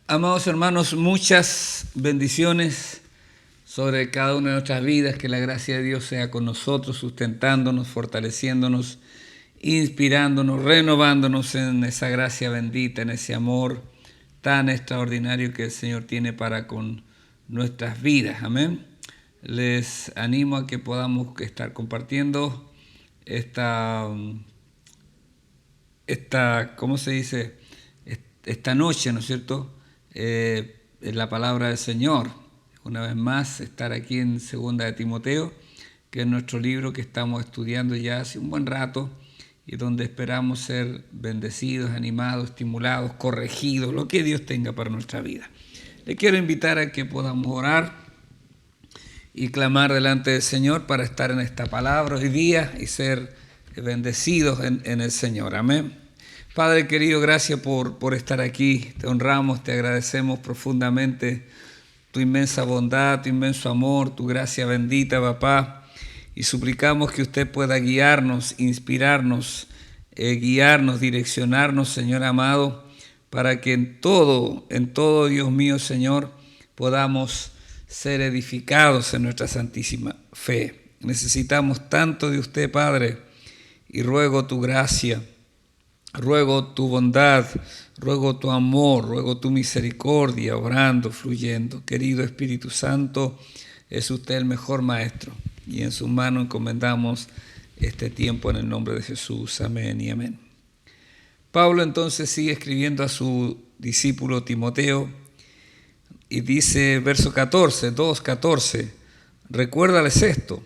Amados hermanos, muchas bendiciones sobre cada una de nuestras vidas. Que la gracia de Dios sea con nosotros, sustentándonos, fortaleciéndonos, inspirándonos, renovándonos en esa gracia bendita, en ese amor tan extraordinario que el Señor tiene para con nuestras vidas. Amén. Les animo a que podamos estar compartiendo ¿cómo se dice? Esta noche, ¿no es cierto? En la palabra del Señor. Una vez más, estar aquí en Segunda de Timoteo, que es nuestro libro que estamos estudiando ya hace un buen rato y donde esperamos ser bendecidos, animados, estimulados, corregidos, lo que Dios tenga para nuestra vida. Le quiero invitar a que podamos orar y clamar delante del Señor para estar en esta palabra hoy día y ser bendecidos en el Señor. Amén. Padre querido, gracias por estar aquí. Te honramos, te agradecemos profundamente tu inmensa bondad, tu inmenso amor, tu gracia bendita, papá. Y suplicamos que usted pueda guiarnos, inspirarnos, guiarnos, direccionarnos, Señor amado, para que en todo, Dios mío, Señor, podamos ser edificados en nuestra santísima fe. Necesitamos tanto de usted, Padre, y ruego tu gracia, ruego tu bondad, ruego tu amor, ruego tu misericordia, obrando, fluyendo. Querido Espíritu Santo, es usted el mejor maestro y en sus manos encomendamos este tiempo en el nombre de Jesús. Amén y amén. Pablo entonces sigue escribiendo a su discípulo Timoteo y dice, verso 14, 2:14, recuérdales esto,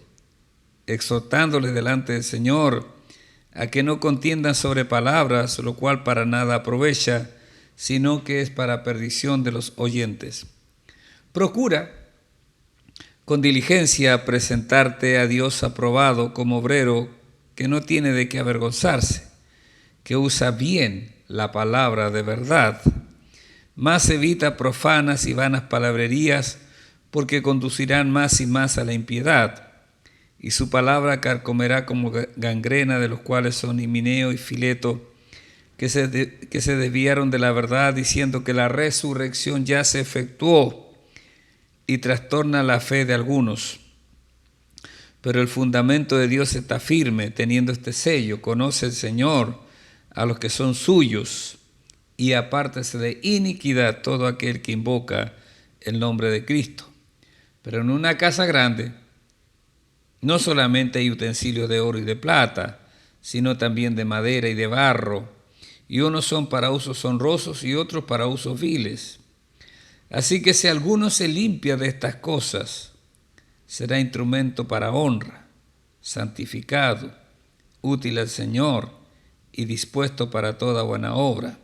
exhortándoles delante del Señor, a que no contiendan sobre palabras, lo cual para nada aprovecha, sino que es para perdición de los oyentes. Procura con diligencia presentarte a Dios aprobado como obrero que no tiene de qué avergonzarse, que usa bien la palabra de verdad, más evita profanas y vanas palabrerías, porque conducirán más y más a la impiedad. Y su palabra carcomerá como gangrena, de los cuales son Himeneo y Fileto, que se desviaron de la verdad, diciendo que la resurrección ya se efectuó, y trastorna la fe de algunos. Pero el fundamento de Dios está firme, teniendo este sello: conoce el Señor a los que son suyos, y apártese de iniquidad todo aquel que invoca el nombre de Cristo. Pero en una casa grande no solamente hay utensilios de oro y de plata, sino también de madera y de barro, y unos son para usos honrosos y otros para usos viles. Así que si alguno se limpia de estas cosas, será instrumento para honra, santificado, útil al Señor y dispuesto para toda buena obra.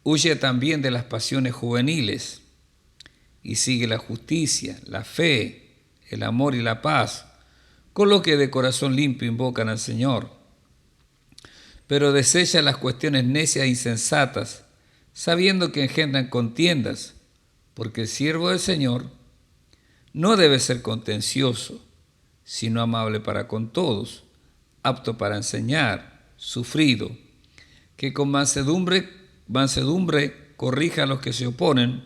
Huye también de las pasiones juveniles y sigue la justicia, la fe, el amor y la paz, con lo que de corazón limpio invocan al Señor. Pero desecha las cuestiones necias e insensatas, sabiendo que engendran contiendas, porque el siervo del Señor no debe ser contencioso, sino amable para con todos, apto para enseñar, sufrido, que con mansedumbre corrija a los que se oponen,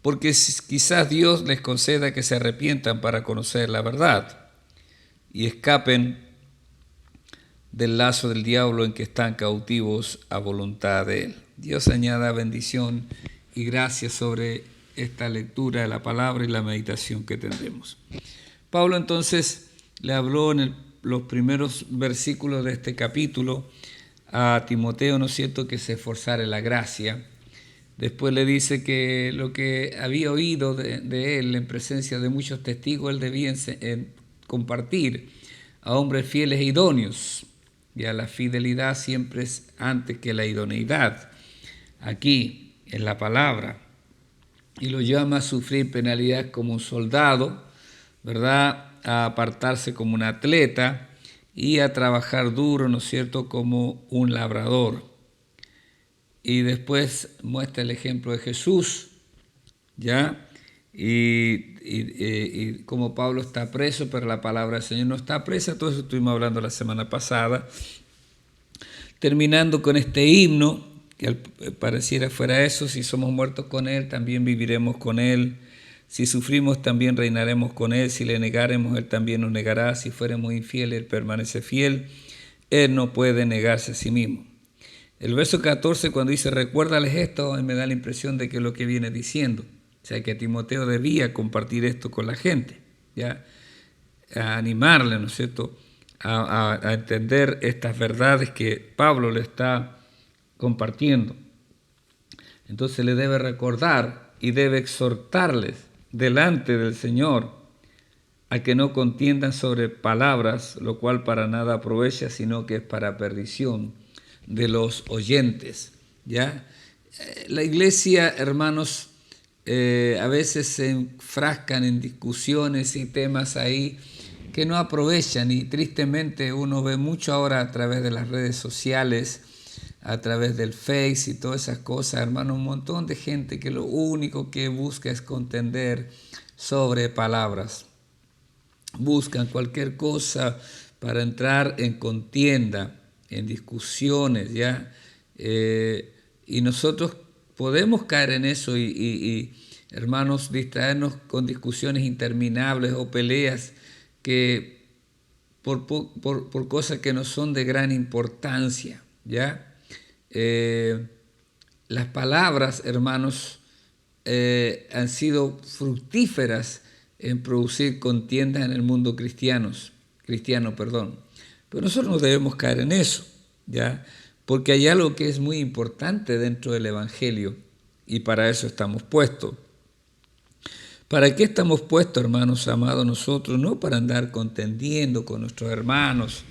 porque quizás Dios les conceda que se arrepientan para conocer la verdad y escapen del lazo del diablo en que están cautivos a voluntad de él. Dios añada bendición y gracia sobre esta lectura de la palabra y la meditación que tendremos. Pablo entonces le habló en los primeros versículos de este capítulo a Timoteo, ¿no es cierto?, que se esforzara en la gracia. Después le dice que lo que había oído de él en presencia de muchos testigos, él debía compartir a hombres fieles e idóneos. Ya la fidelidad siempre es antes que la idoneidad. Aquí, en la palabra. Y lo llama a sufrir penalidad como un soldado, ¿verdad?, a apartarse como un atleta y a trabajar duro, ¿no es cierto?, como un labrador. Y después muestra el ejemplo de Jesús, ¿ya? Y como Pablo está preso, pero la palabra del Señor no está presa. Todo eso estuvimos hablando la semana pasada. Terminando con este himno que pareciera fuera eso: si somos muertos con Él, también viviremos con Él. Si sufrimos, también reinaremos con Él. Si le negaremos, Él también nos negará. Si fuéramos infieles, Él permanece fiel. Él no puede negarse a sí mismo. El verso 14, cuando dice recuérdales esto, me da la impresión de que es lo que viene diciendo. O sea, que Timoteo debía compartir esto con la gente, ¿ya? A animarle, ¿no es cierto?, a entender estas verdades que Pablo le está compartiendo. Entonces le debe recordar y debe exhortarles delante del Señor a que no contiendan sobre palabras, lo cual para nada aprovecha, sino que es para perdición de los oyentes, ¿ya? La iglesia, hermanos, a veces se enfrascan en discusiones y temas ahí que no aprovechan, y tristemente uno ve mucho ahora a través de las redes sociales, a través del Face y todas esas cosas, hermano, un montón de gente que lo único que busca es contender sobre palabras. Buscan cualquier cosa para entrar en contienda, en discusiones, ¿ya? Y nosotros podemos caer en eso y, hermanos, distraernos con discusiones interminables o peleas que por cosas que no son de gran importancia, ¿ya? Las palabras, hermanos, han sido fructíferas en producir contiendas en el mundo cristiano. Pero nosotros no debemos caer en eso, ¿ya? Porque hay algo que es muy importante dentro del Evangelio y para eso estamos puestos. ¿Para qué estamos puestos, hermanos amados, nosotros? No para andar contendiendo con nuestros hermanos.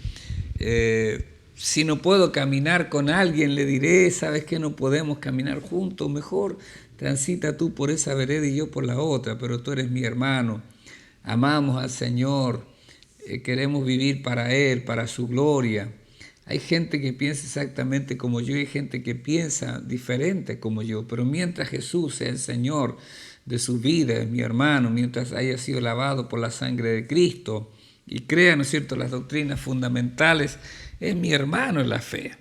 Si no puedo caminar con alguien, le diré, ¿sabes qué? No podemos caminar juntos, mejor transita tú por esa vereda y yo por la otra, pero tú eres mi hermano. Amamos al Señor, queremos vivir para Él, para su gloria. Hay gente que piensa exactamente como yo y hay gente que piensa diferente como yo, pero mientras Jesús sea el Señor de su vida, es mi hermano, mientras haya sido lavado por la sangre de Cristo y crea, ¿no es cierto?, las doctrinas fundamentales, es mi hermano en la fe.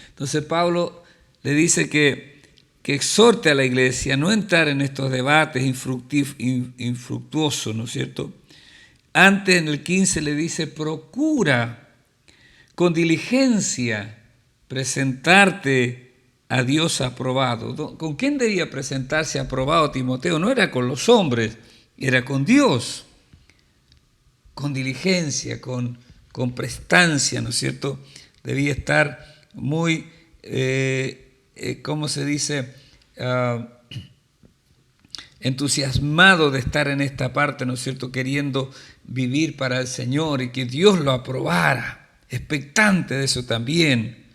Entonces Pablo le dice que exhorte a la iglesia a no entrar en estos debates infructuosos, ¿no es cierto? Antes, en el 15 le dice, procura con diligencia presentarte a Dios aprobado. ¿Con quién debía presentarse aprobado Timoteo? No era con los hombres, era con Dios. Con diligencia, con prestancia, ¿no es cierto? Debía estar muy, ¿cómo se dice?, entusiasmado de estar en esta parte, ¿no es cierto?, queriendo vivir para el Señor y que Dios lo aprobara, expectante de eso también.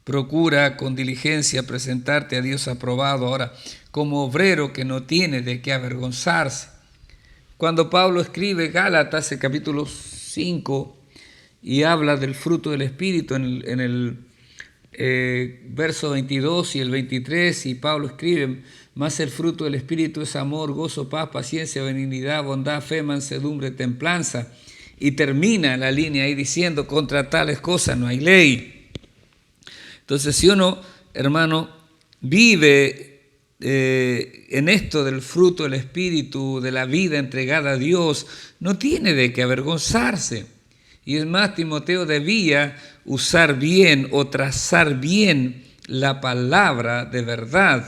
Procura con diligencia presentarte a Dios aprobado, ahora, como obrero que no tiene de qué avergonzarse. Cuando Pablo escribe Gálatas, el capítulo 5, y habla del fruto del Espíritu en el verso 22 y el 23, y Pablo escribe, mas el fruto del Espíritu es amor, gozo, paz, paciencia, benignidad, bondad, fe, mansedumbre, templanza, y termina la línea ahí diciendo, contra tales cosas no hay ley. Entonces, si uno, hermano, vive en esto del fruto del Espíritu, de la vida entregada a Dios, no tiene de qué avergonzarse. Y es más, Timoteo debía usar bien o trazar bien la palabra de verdad.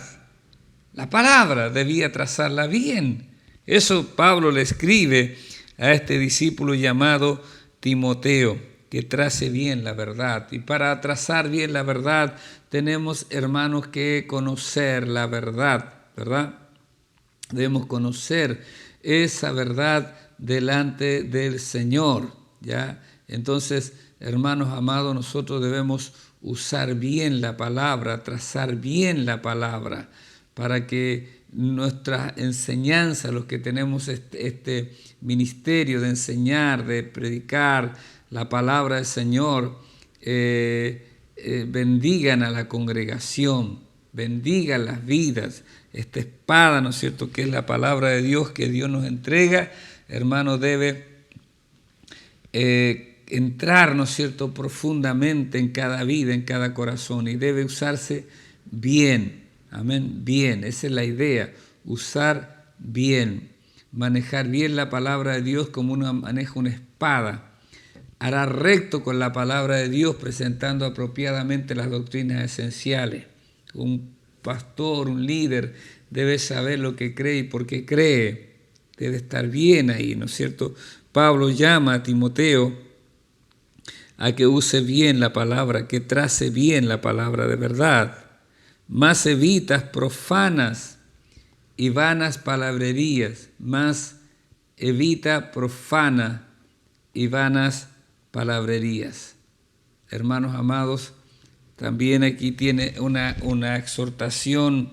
La palabra debía trazarla bien. Eso Pablo le escribe a este discípulo llamado Timoteo, que trace bien la verdad. Y para trazar bien la verdad tenemos, hermanos, que conocer la verdad, ¿verdad? Debemos conocer esa verdad delante del Señor, ¿ya? Entonces, hermanos amados, nosotros debemos usar bien la palabra, trazar bien la palabra, para que nuestra enseñanza, los que tenemos este ministerio de enseñar, de predicar la palabra del Señor, bendigan a la congregación, bendigan las vidas. Esta espada, ¿no es cierto?, que es la palabra de Dios que Dios nos entrega, hermano, debe entrar, ¿no es cierto?, profundamente en cada vida, en cada corazón, y debe usarse bien. Amén, bien, esa es la idea, usar bien, manejar bien la palabra de Dios como uno maneja una espada. Hará recto con la palabra de Dios, presentando apropiadamente las doctrinas esenciales. Un pastor, un líder, debe saber lo que cree y por qué cree. Debe estar bien ahí, ¿no es cierto? Pablo llama a Timoteo a que use bien la palabra, que trace bien la palabra de verdad. Más evitas profanas y vanas palabrerías, más evita profana y vanas palabrerías. Hermanos amados, también aquí tiene una exhortación,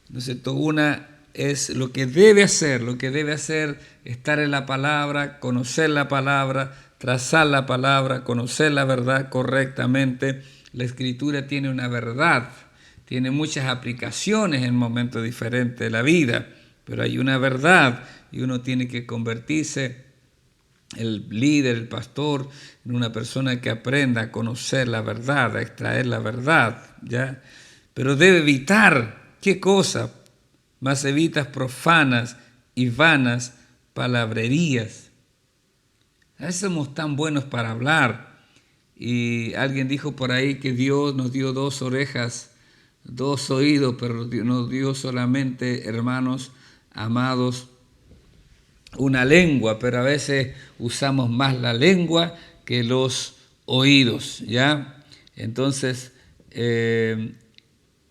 ¿no es cierto? Una es lo que debe hacer, estar en la palabra, conocer la palabra, trazar la palabra, conocer la verdad correctamente. La Escritura tiene una verdad, tiene muchas aplicaciones en momentos diferentes de la vida, pero hay una verdad y uno tiene que convertirse, el líder, el pastor, en una persona que aprenda a conocer la verdad, a extraer la verdad, ¿ya? Pero debe evitar, ¿qué cosa? Más evitas profanas y vanas palabrerías. A veces somos tan buenos para hablar, y alguien dijo por ahí que Dios nos dio 2 orejas, 2 oídos, pero nos dio solamente, hermanos amados, una lengua, pero a veces usamos más la lengua que los oídos, ¿ya? Entonces,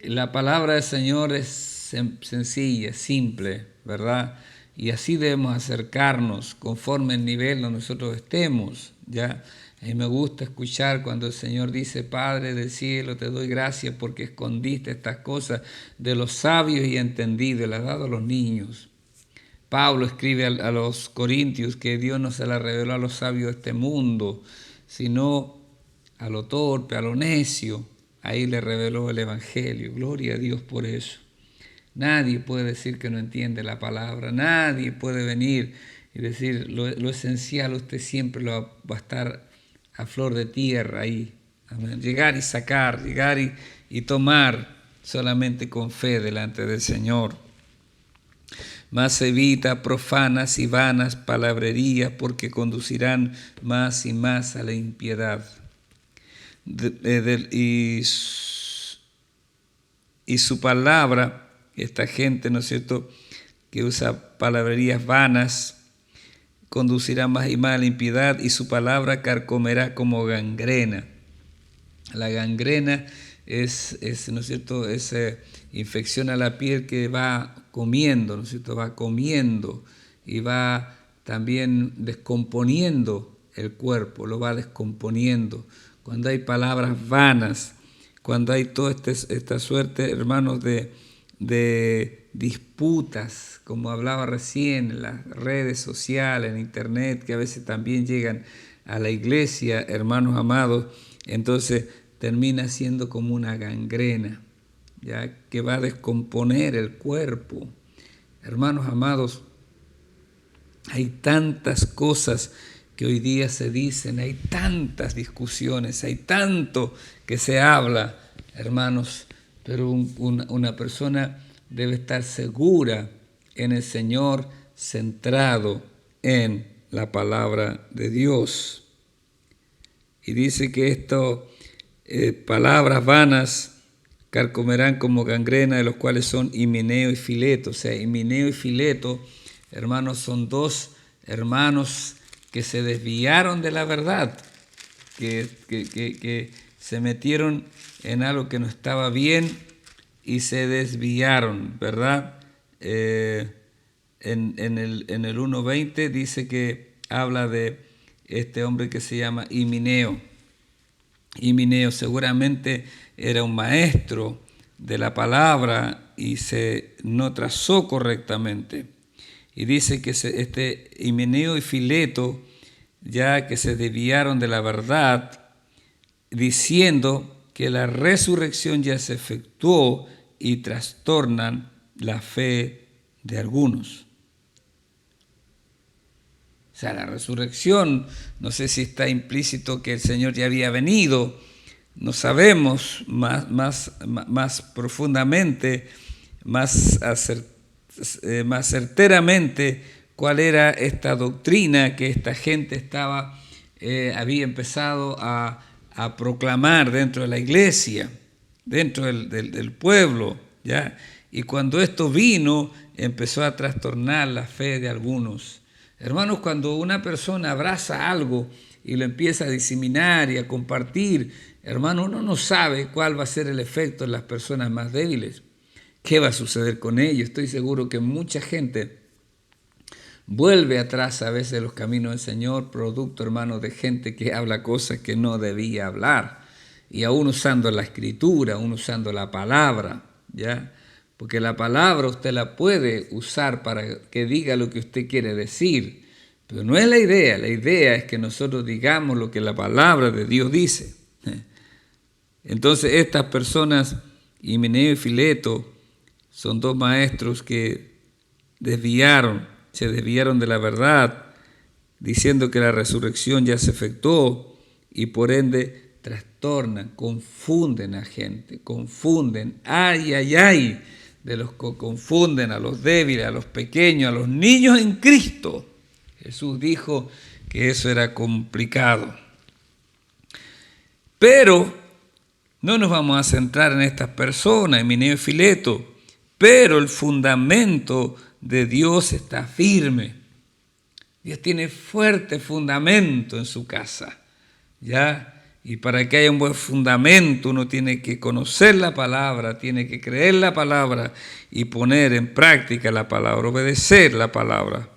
la palabra del Señor es sencilla, simple, ¿verdad? Y así debemos acercarnos conforme el nivel donde nosotros estemos, ¿ya? A mí me gusta escuchar cuando el Señor dice: Padre del cielo, te doy gracias porque escondiste estas cosas de los sabios y entendidos, y las has dado a los niños. Pablo escribe a los corintios que Dios no se la reveló a los sabios de este mundo, sino a lo torpe, a lo necio. Ahí le reveló el Evangelio. Gloria a Dios por eso. Nadie puede decir que no entiende la palabra. Nadie puede venir y decir lo esencial. Usted siempre va a estar a flor de tierra ahí. Amén. Llegar y sacar, llegar y tomar solamente con fe delante del Señor. Más evita profanas y vanas palabrerías, porque conducirán más y más a la impiedad. Y su palabra, esta gente, ¿no es cierto?, que usa palabrerías vanas, conducirá más y más a la impiedad, y su palabra carcomerá como gangrena. La gangrena es ¿no es cierto?, es infección a la piel que va comiendo, ¿no es cierto?, va comiendo y va también descomponiendo el cuerpo, lo va descomponiendo. Cuando hay palabras vanas, cuando hay toda esta suerte, hermanos, de disputas, como hablaba recién, en las redes sociales, en internet, que a veces también llegan a la iglesia, hermanos amados, entonces termina siendo como una gangrena, ya que va a descomponer el cuerpo. Hermanos amados, hay tantas cosas que hoy día se dicen, hay tantas discusiones, hay tanto que se habla, hermanos, pero una persona debe estar segura en el Señor, centrado en la palabra de Dios. Y dice que esto, palabras vanas carcomerán como gangrena, de los cuales son Himeneo y Fileto. O sea, Himeneo y Fileto, hermanos, son 2 hermanos que se desviaron de la verdad, que se metieron en algo que no estaba bien y se desviaron, ¿verdad? En el 1:20 dice que habla de este hombre que se llama Himeneo. Himeneo seguramente era un maestro de la palabra y no trazó correctamente. Y dice que este Himeneo y Fileto, ya que se desviaron de la verdad, diciendo que la resurrección ya se efectuó, y trastornan la fe de algunos. O sea, la resurrección, no sé si está implícito que el Señor ya había venido, no sabemos más profundamente, más certeramente cuál era esta doctrina que esta gente había empezado a proclamar dentro de la iglesia, dentro del pueblo, ¿ya? Y cuando esto vino, empezó a trastornar la fe de algunos. Hermanos, cuando una persona abraza algo y lo empieza a diseminar y a compartir, hermano, uno no sabe cuál va a ser el efecto en las personas más débiles. ¿Qué va a suceder con ellos? Estoy seguro que mucha gente vuelve atrás a veces de los caminos del Señor, producto, hermano, de gente que habla cosas que no debía hablar. Y aún usando la escritura, aún usando la palabra, ¿ya? Porque la palabra usted la puede usar para que diga lo que usted quiere decir, pero no es la idea es que nosotros digamos lo que la palabra de Dios dice. Entonces estas personas, Himeneo y Fileto, son dos maestros que se desviaron de la verdad, diciendo que la resurrección ya se efectuó y por ende trastornan, confunden a gente, ay, de los que confunden a los débiles, a los pequeños, a los niños en Cristo. Jesús dijo que eso era complicado. Pero no nos vamos a centrar en estas personas, Himeneo y Fileto, pero el fundamento de Dios está firme. Dios tiene fuerte fundamento en su casa, ¿ya? Y para que haya un buen fundamento uno tiene que conocer la palabra, tiene que creer la palabra y poner en práctica la palabra, obedecer la palabra.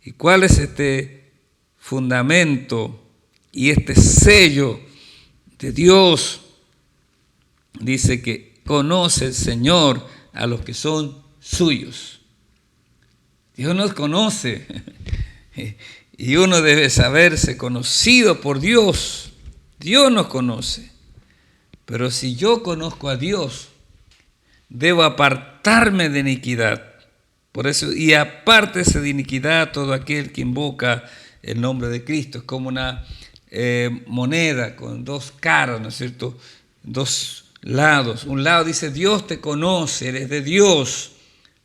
¿Y cuál es este fundamento y este sello de Dios? Dice que conoce el Señor a los que son suyos. Dios nos conoce y uno debe saberse conocido por Dios. Dios nos conoce, pero si yo conozco a Dios, debo apartarme de iniquidad. Por eso, y apártese de iniquidad todo aquel que invoca el nombre de Cristo. Es como una moneda con dos caras, ¿no es cierto? Dos lados. Un lado dice, Dios te conoce, eres de Dios.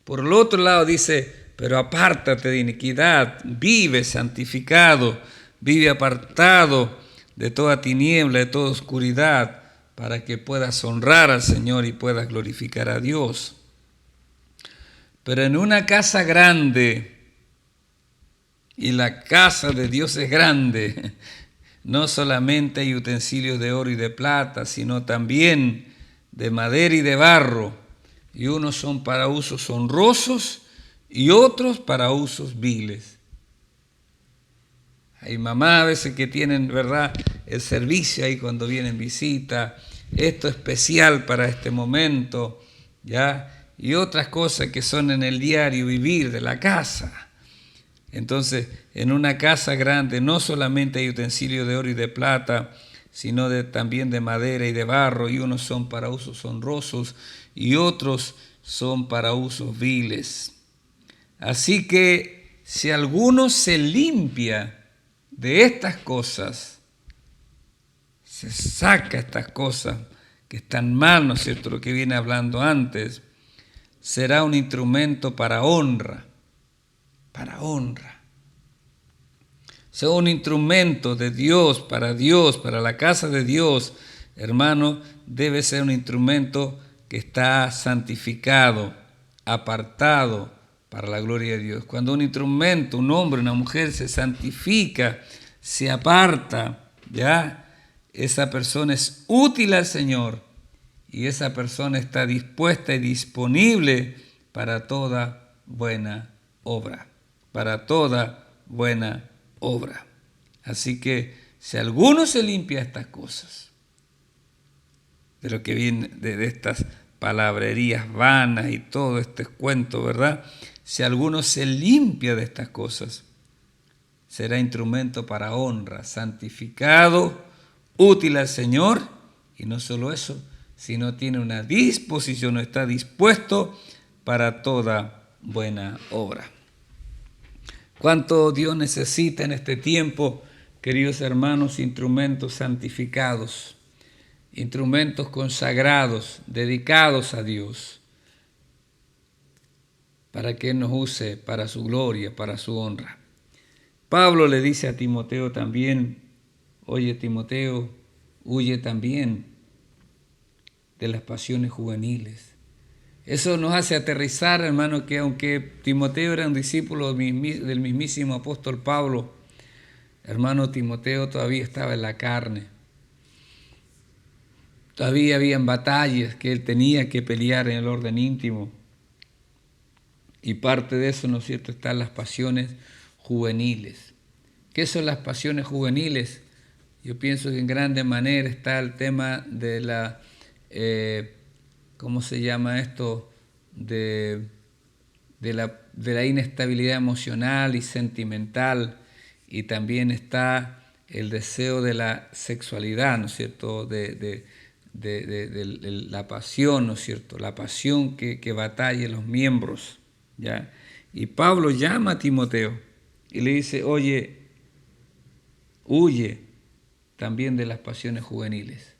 Por el otro lado dice, pero apártate de iniquidad, vive santificado, vive apartado de toda tiniebla, de toda oscuridad, para que puedas honrar al Señor y puedas glorificar a Dios. Pero en una casa grande, y la casa de Dios es grande, no solamente hay utensilios de oro y de plata, sino también de madera y de barro, y unos son para usos honrosos y otros para usos viles. Hay mamás a veces que tienen, ¿verdad?, el servicio ahí cuando vienen visita, esto especial para este momento, ¿ya? Y otras cosas que son en el diario vivir de la casa. Entonces, en una casa grande no solamente hay utensilios de oro y de plata, sino también de madera y de barro, y unos son para usos honrosos y otros son para usos viles. Así que si alguno se limpia de estas cosas, se saca estas cosas que están mal, ¿no es cierto?, lo que viene hablando antes, será un instrumento para honra, sea un instrumento de Dios, para la casa de Dios, hermano, debe ser un instrumento que está santificado, apartado para la gloria de Dios. Cuando un instrumento, un hombre, una mujer se santifica, se aparta, ¿ya? Esa persona es útil al Señor y esa persona está dispuesta y disponible para toda buena obra, Así que si alguno se limpia estas cosas, de lo que viene de estas palabrerías vanas y todo este cuento, ¿verdad? Si alguno se limpia de estas cosas, será instrumento para honra, santificado, útil al Señor, y no solo eso, sino tiene una disposición, está dispuesto para toda buena obra. ¿Cuánto Dios necesita en este tiempo, queridos hermanos, instrumentos santificados, instrumentos consagrados, dedicados a Dios, para que Él nos use para su gloria, para su honra? Pablo le dice a Timoteo también: oye, Timoteo, huye también de las pasiones juveniles. Eso nos hace aterrizar, hermano, que aunque Timoteo era un discípulo del mismísimo apóstol Pablo, hermano, Timoteo todavía estaba en la carne. Todavía habían batallas que él tenía que pelear en el orden íntimo. Y parte de eso, ¿no es cierto?, están las pasiones juveniles. ¿Qué son las pasiones juveniles? Yo pienso que en grande manera está el tema de la, ¿cómo se llama esto? De la inestabilidad emocional y sentimental, y también está el deseo de la sexualidad, ¿no es cierto?, de la pasión, ¿no es cierto?, la pasión que batalla en los miembros, ¿ya? Y Pablo llama a Timoteo y le dice: oye, huye también de las pasiones juveniles.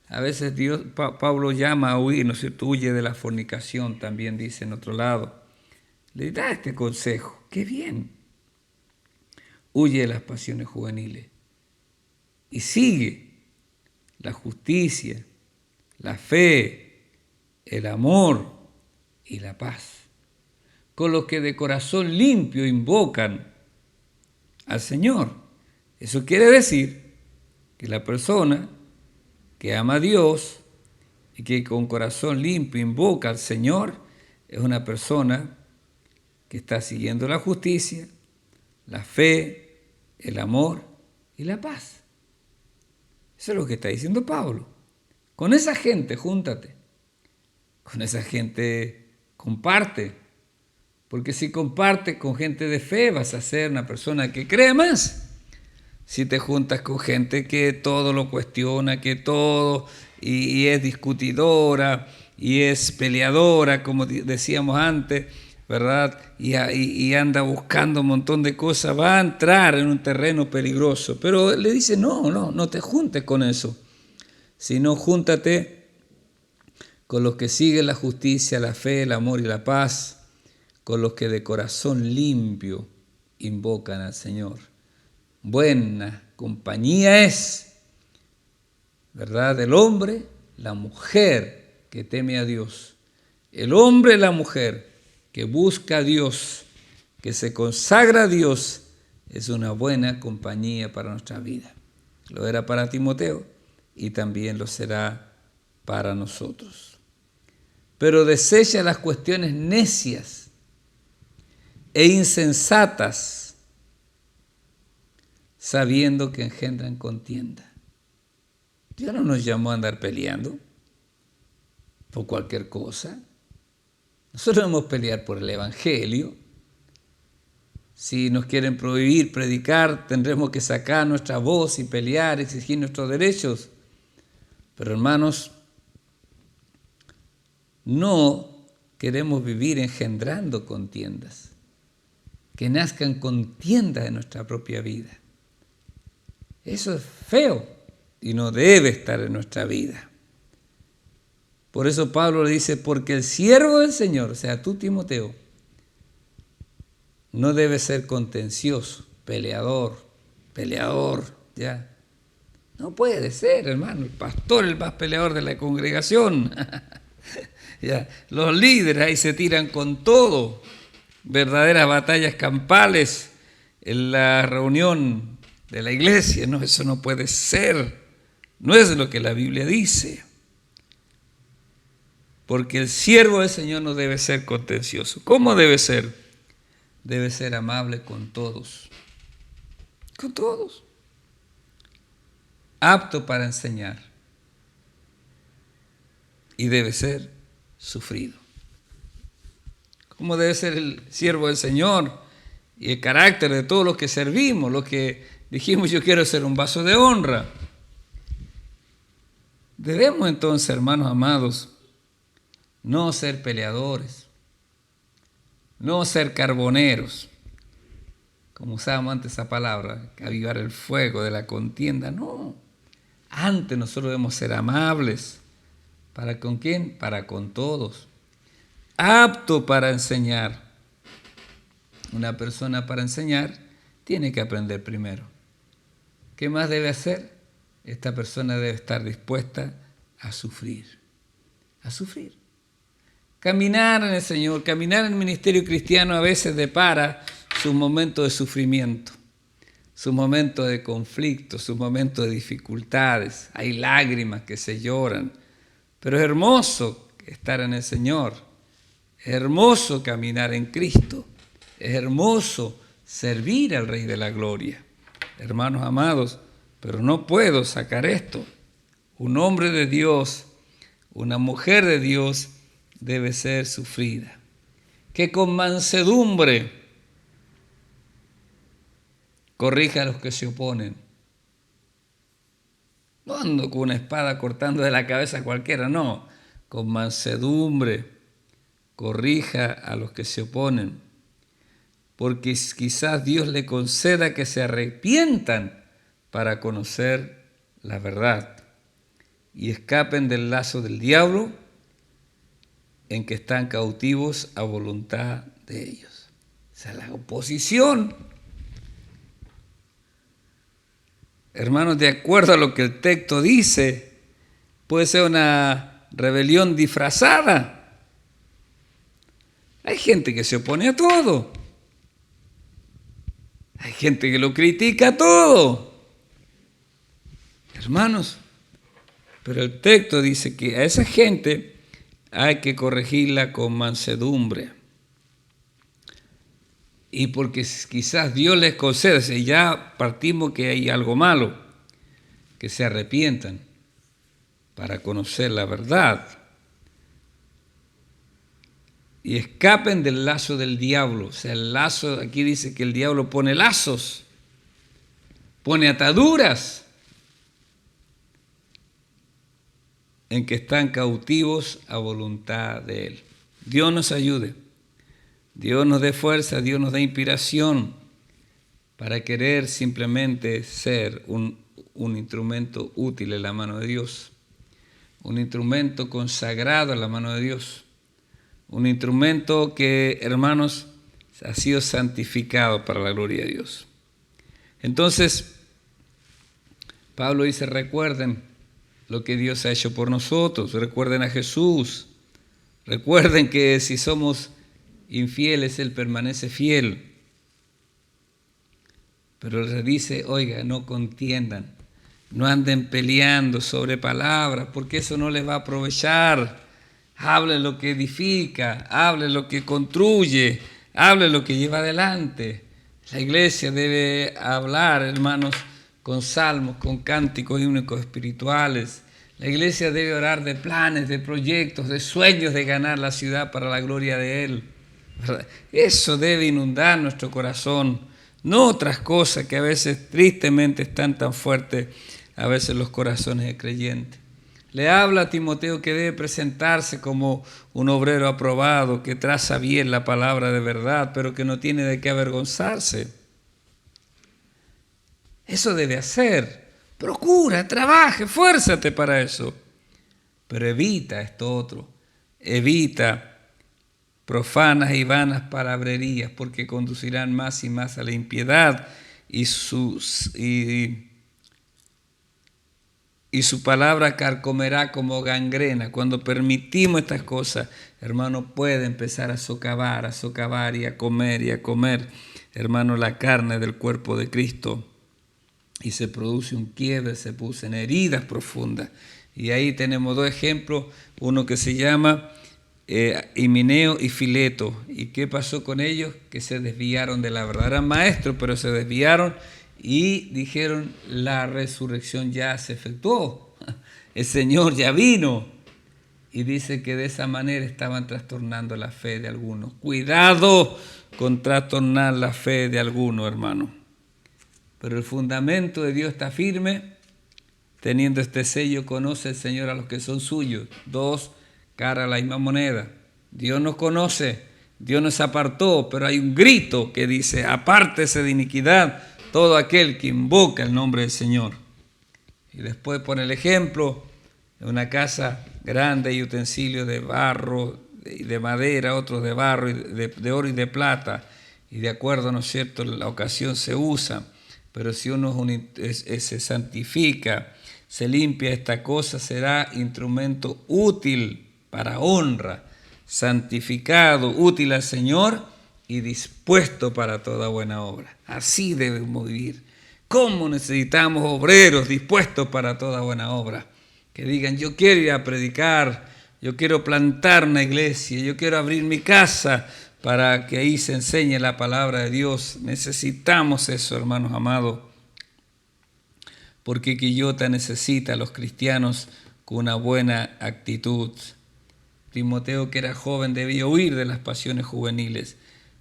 A veces Pablo llama a huir, ¿no es cierto? Huye de la fornicación, también dice en otro lado. Le da este consejo: qué bien. Huye de las pasiones juveniles y sigue la justicia, la fe, el amor y la paz, con los que de corazón limpio invocan al Señor. Eso quiere decir que la persona que ama a Dios y que con corazón limpio invoca al Señor es una persona que está siguiendo la justicia, la fe, el amor y la paz. Eso es lo que está diciendo Pablo. Con esa gente júntate, con esa gente comparte, porque si compartes con gente de fe vas a ser una persona que cree más. Si te juntas con gente que todo lo cuestiona, que todo, y es discutidora, y es peleadora, como decíamos antes, ¿verdad? Y anda buscando un montón de cosas, va a entrar en un terreno peligroso. Pero le dice: no te juntes con eso, sino júntate con los que siguen la justicia, la fe, el amor y la paz, con los que de corazón limpio invocan al Señor. Buena compañía es, ¿verdad?, el hombre, la mujer que teme a Dios. El hombre y la mujer que busca a Dios, que se consagra a Dios, es una buena compañía para nuestra vida. Lo era para Timoteo y también lo será para nosotros. Pero desecha las cuestiones necias e insensatas, sabiendo que engendran contienda. Dios no nos llamó a andar peleando por cualquier cosa. Nosotros debemos pelear por el Evangelio. Si nos quieren prohibir predicar, tendremos que sacar nuestra voz y pelear, exigir nuestros derechos. Pero hermanos, no queremos vivir engendrando contiendas, que nazcan contiendas en nuestra propia vida. Eso es feo y no debe estar en nuestra vida. Por eso Pablo le dice: porque el siervo del Señor, o sea, tú, Timoteo, no debe ser contencioso, peleador, ya. No puede ser, hermano, el pastor, el más peleador de la congregación. Ya. Los líderes ahí se tiran con todo, verdaderas batallas campales en la reunión de la iglesia. No, eso no puede ser, no es lo que la Biblia dice. Porque el siervo del Señor no debe ser contencioso. ¿Cómo debe ser? Debe ser amable con todos, apto para enseñar, y debe ser sufrido. ¿Cómo debe ser el siervo del Señor y el carácter de todos los que servimos, los que dijimos: yo quiero ser un vaso de honra? Debemos entonces, hermanos amados, no ser peleadores, no ser carboneros, como usábamos antes esa palabra, avivar el fuego de la contienda. No, antes nosotros debemos ser amables. ¿Para con quién? Para con todos. Apto para enseñar. Una persona para enseñar tiene que aprender primero. ¿Qué más debe hacer? Esta persona debe estar dispuesta a sufrir. A sufrir. Caminar en el Señor, caminar en el ministerio cristiano a veces depara sus momentos de sufrimiento, sus momentos de conflicto, sus momentos de dificultades. Hay lágrimas que se lloran, pero es hermoso estar en el Señor, es hermoso caminar en Cristo, es hermoso servir al Rey de la Gloria. Hermanos amados, pero no puedo sacar esto. Un hombre de Dios, una mujer de Dios debe ser sufrida. Que con mansedumbre corrija a los que se oponen. No ando con una espada cortando de la cabeza a cualquiera, no. Con mansedumbre corrija a los que se oponen. Porque quizás Dios le conceda que se arrepientan para conocer la verdad y escapen del lazo del diablo en que están cautivos a voluntad de ellos. O sea, la oposición, hermanos, de acuerdo a lo que el texto dice, puede ser una rebelión disfrazada. Hay gente que se opone a todo. Hay gente que lo critica todo. Hermanos, pero el texto dice que a esa gente hay que corregirla con mansedumbre. Y porque quizás Dios les conceda, si ya partimos que hay algo malo, que se arrepientan para conocer la verdad y escapen del lazo del diablo. O sea, el lazo, aquí dice que el diablo pone lazos, pone ataduras en que están cautivos a voluntad de Él. Dios nos ayude, Dios nos dé fuerza, Dios nos dé inspiración para querer simplemente ser un instrumento útil en la mano de Dios, un instrumento consagrado en la mano de Dios, un instrumento que, hermanos, ha sido santificado para la gloria de Dios. Entonces, Pablo dice, recuerden lo que Dios ha hecho por nosotros, recuerden a Jesús, recuerden que si somos infieles, Él permanece fiel. Pero les dice, oiga, no contiendan, no anden peleando sobre palabras, porque eso no les va a aprovechar. Hable lo que edifica, hable lo que construye, hable lo que lleva adelante. La iglesia debe hablar, hermanos, con salmos, con cánticos hímnicos espirituales. La iglesia debe orar de planes, de proyectos, de sueños de ganar la ciudad para la gloria de Él. ¿Verdad? Eso debe inundar nuestro corazón, no otras cosas que a veces tristemente están tan fuertes a veces los corazones de creyentes. Le habla a Timoteo que debe presentarse como un obrero aprobado, que traza bien la palabra de verdad, pero que no tiene de qué avergonzarse. Eso debe hacer. Procura, trabaje, esfuérzate para eso. Pero evita esto otro. Evita profanas y vanas palabrerías, porque conducirán más y más a la impiedad y su palabra carcomerá como gangrena. Cuando permitimos estas cosas, hermano, puede empezar a socavar y a comer, hermano, la carne del cuerpo de Cristo. Y se produce un quiebre, se producen heridas profundas. Y ahí tenemos dos ejemplos, uno que se llama Himeneo y Fileto. ¿Y qué pasó con ellos? Que se desviaron de la verdad. Eran maestros, pero se desviaron y dijeron, la resurrección ya se efectuó, el Señor ya vino. Y dice que de esa manera estaban trastornando la fe de algunos. Cuidado con trastornar la fe de algunos, hermano. Pero el fundamento de Dios está firme. Teniendo este sello, conoce el Señor a los que son suyos. Dos caras a la misma moneda. Dios nos conoce, Dios nos apartó, pero hay un grito que dice, apártese de iniquidad todo aquel que invoca el nombre del Señor. Y después pone el ejemplo de una casa grande y utensilios de barro y de madera, otros de barro, y de oro y de plata, y de acuerdo, ¿no es cierto?, la ocasión se usa, pero si uno se santifica, se limpia esta cosa, será instrumento útil para honra, santificado, útil al Señor y dispuesto para toda buena obra. Así debemos vivir. ¿Cómo necesitamos obreros dispuestos para toda buena obra? Que digan, yo quiero ir a predicar, yo quiero plantar una iglesia, yo quiero abrir mi casa para que ahí se enseñe la palabra de Dios. Necesitamos eso, hermanos amados, porque Quillota necesita a los cristianos con una buena actitud. Timoteo, que era joven, debía huir de las pasiones juveniles,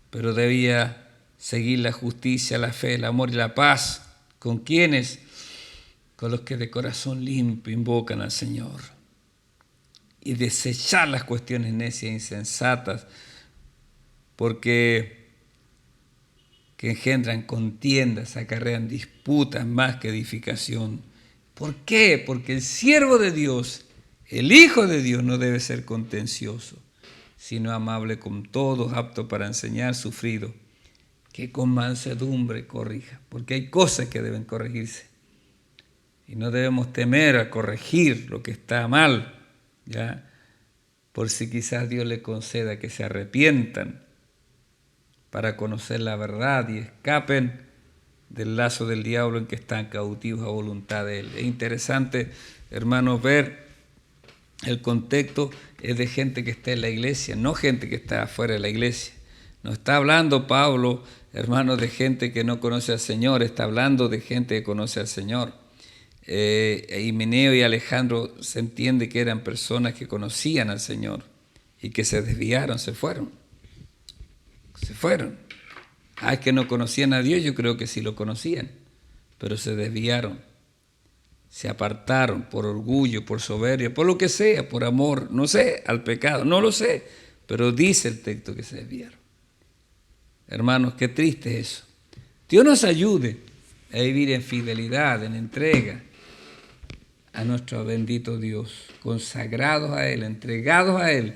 pero debía seguir la justicia, la fe, el amor y la paz. ¿Con quiénes? Con los que de corazón limpio invocan al Señor. Y desechar las cuestiones necias e insensatas, porque que engendran contiendas, acarrean disputas más que edificación. ¿Por qué? Porque el siervo de Dios, el Hijo de Dios, no debe ser contencioso, sino amable con todos, apto para enseñar, sufrido, que con mansedumbre corrija, porque hay cosas que deben corregirse. Y no debemos temer a corregir lo que está mal, ¿ya? Por si quizás Dios le conceda que se arrepientan para conocer la verdad y escapen del lazo del diablo en que están cautivos a voluntad de él. Es interesante, hermanos, ver el contexto es de gente que está en la iglesia, no gente que está afuera de la iglesia. No está hablando Pablo, hermanos, de gente que no conoce al Señor, está hablando de gente que conoce al Señor. Himeneo y Alejandro se entiende que eran personas que conocían al Señor y que se desviaron, se fueron. Es que no conocían a Dios, yo creo que sí lo conocían, pero se desviaron, se apartaron por orgullo, por soberbia, por lo que sea, por amor, no sé, al pecado, no lo sé, pero dice el texto que se desviaron. Hermanos, qué triste es eso. Dios nos ayude a vivir en fidelidad, en entrega a nuestro bendito Dios, consagrados a Él, entregados a Él,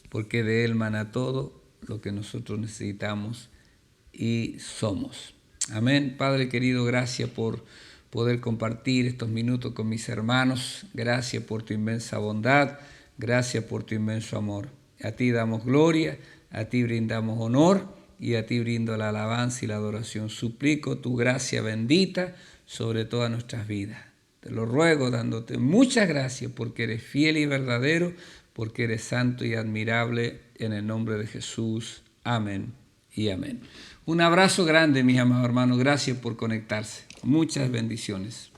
porque de Él mana todo lo que nosotros necesitamos y somos. Amén. Padre querido, gracias por poder compartir estos minutos con mis hermanos. Gracias por tu inmensa bondad. Gracias por tu inmenso amor. A ti damos gloria, a ti brindamos honor y a ti brindo la alabanza y la adoración. Suplico tu gracia bendita sobre todas nuestras vidas. Te lo ruego dándote muchas gracias porque eres fiel y verdadero, porque eres santo y admirable, en el nombre de Jesús. Amén y amén. Un abrazo grande, mis amados hermanos. Gracias por conectarse. Muchas bendiciones.